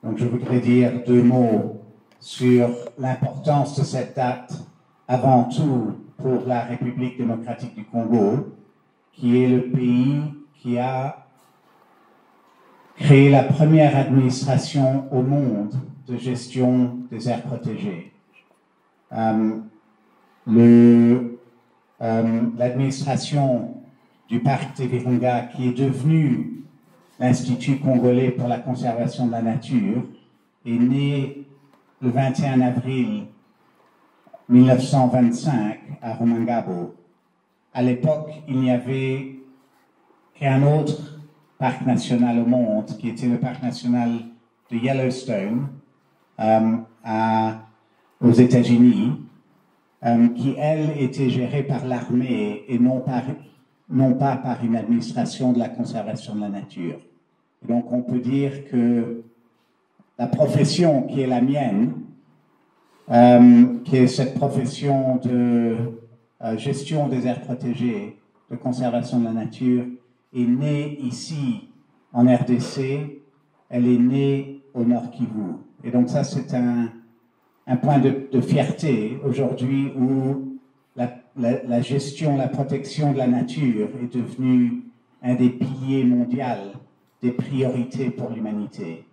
Donc je voudrais dire deux mots sur l'importance de cette date, avant tout pour la République démocratique du Congo, qui est le pays qui a créé la première administration au monde de gestion des aires protégées. L'administration du parc des Virunga, qui est devenu l'Institut congolais pour la conservation de la nature, est né le 21 avril 1925 à Rumangabo. À l'époque, il n'y avait qu'un autre parc national au monde, qui était le parc national de Yellowstone aux États-Unis, qui, elle, était gérée par l'armée et non pas par une administration de la conservation de la nature. Et donc, on peut dire que la profession qui est la mienne, qui est cette profession de gestion des aires protégées, de conservation de la nature, est née ici, en RDC. Elle est née au Nord Kivu. Et donc ça, c'est un point de fierté aujourd'hui où la gestion, la protection de la nature est devenue un des piliers mondiaux, des priorités pour l'humanité.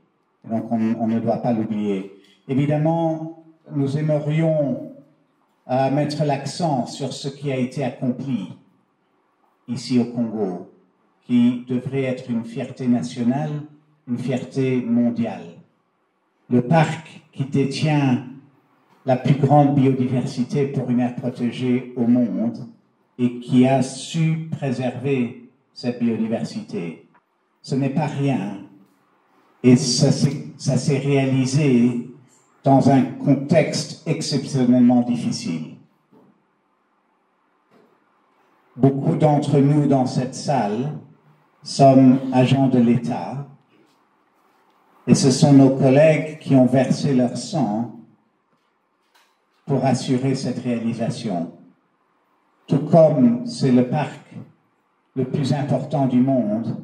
Donc on ne doit pas l'oublier. Évidemment, nous aimerions mettre l'accent sur ce qui a été accompli ici au Congo, qui devrait être une fierté nationale, une fierté mondiale. Le parc qui détient la plus grande biodiversité pour une aire protégée au monde et qui a su préserver cette biodiversité. Ce n'est pas rien et ça s'est réalisé dans un contexte exceptionnellement difficile. Beaucoup d'entre nous dans cette salle sommes agents de l'État et ce sont nos collègues qui ont versé leur sang pour assurer cette réalisation. Tout comme c'est le parc le plus important du monde,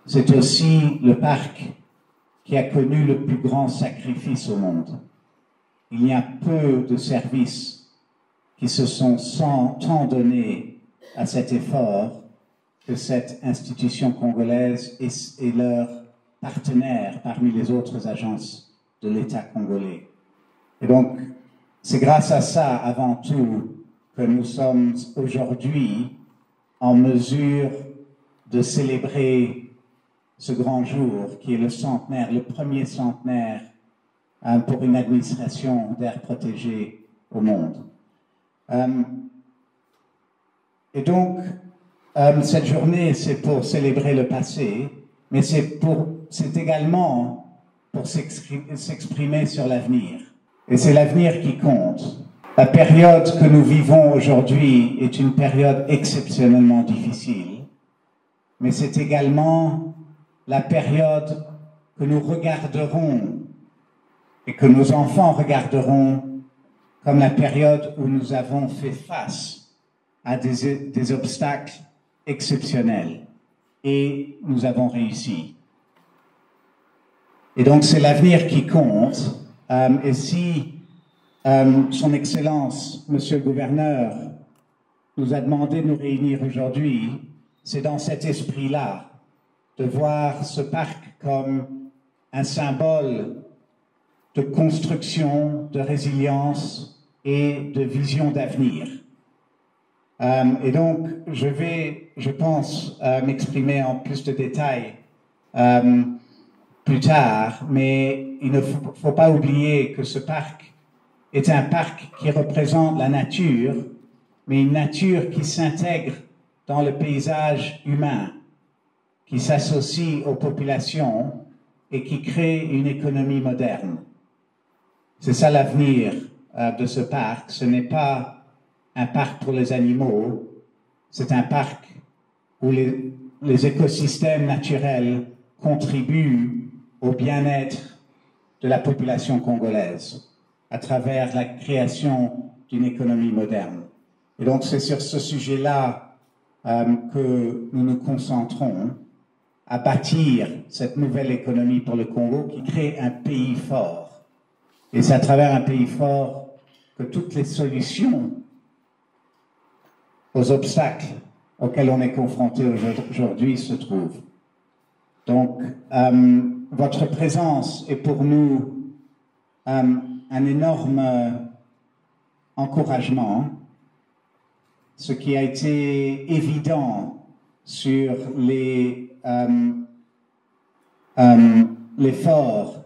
c'est aussi le parc qui a connu le plus grand sacrifice au monde. Il y a peu de services qui se sont tant donnés à cet effort que cette institution congolaise et leurs partenaires parmi les autres agences de l'État congolais. Et donc, c'est grâce à ça, avant tout, que nous sommes aujourd'hui en mesure de célébrer ce grand jour qui est le centenaire, le premier centenaire pour une administration d'aires protégées au monde. Et donc, cette journée, c'est pour célébrer le passé, mais c'est également pour s'exprimer sur l'avenir. Et c'est l'avenir qui compte. La période que nous vivons aujourd'hui est une période exceptionnellement difficile, mais c'est également la période que nous regarderons et que nos enfants regarderont comme la période où nous avons fait face à des obstacles exceptionnels et nous avons réussi. Et donc c'est l'avenir qui compte. Et si Son Excellence, Monsieur le Gouverneur, nous a demandé de nous réunir aujourd'hui, c'est dans cet esprit-là de voir ce parc comme un symbole de construction, de résilience et de vision d'avenir. Et donc, je pense, m'exprimer en plus de détails plus tard, mais il ne faut pas oublier que ce parc est un parc qui représente la nature, mais une nature qui s'intègre dans le paysage humain, qui s'associe aux populations et qui crée une économie moderne. C'est ça l'avenir de ce parc. Ce n'est pas un parc pour les animaux, c'est un parc où les écosystèmes naturels contribuent au bien-être de la population congolaise à travers la création d'une économie moderne. Et donc c'est sur ce sujet-là que nous nous concentrons. à bâtir cette nouvelle économie pour le Congo qui crée un pays fort. Et c'est à travers un pays fort que toutes les solutions aux obstacles auxquels on est confronté aujourd'hui se trouvent. Donc, votre présence est pour nous un énorme encouragement, ce qui a été évident sur l'effort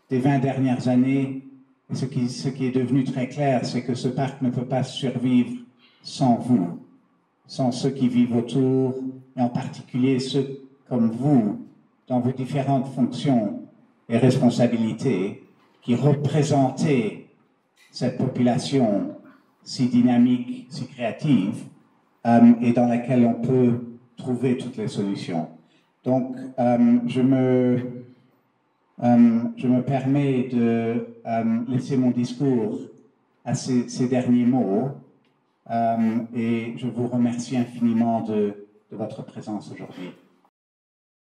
des 20 dernières années. Et ce qui est devenu très clair, c'est que ce parc ne peut pas survivre sans vous, sans ceux qui vivent autour, et en particulier ceux comme vous, dans vos différentes fonctions et responsabilités, qui représentez cette population si dynamique, si créative, et dans laquelle on peut trouver toutes les solutions. Donc, je me permets de laisser mon discours à ces derniers mots, et je vous remercie infiniment de votre présence aujourd'hui.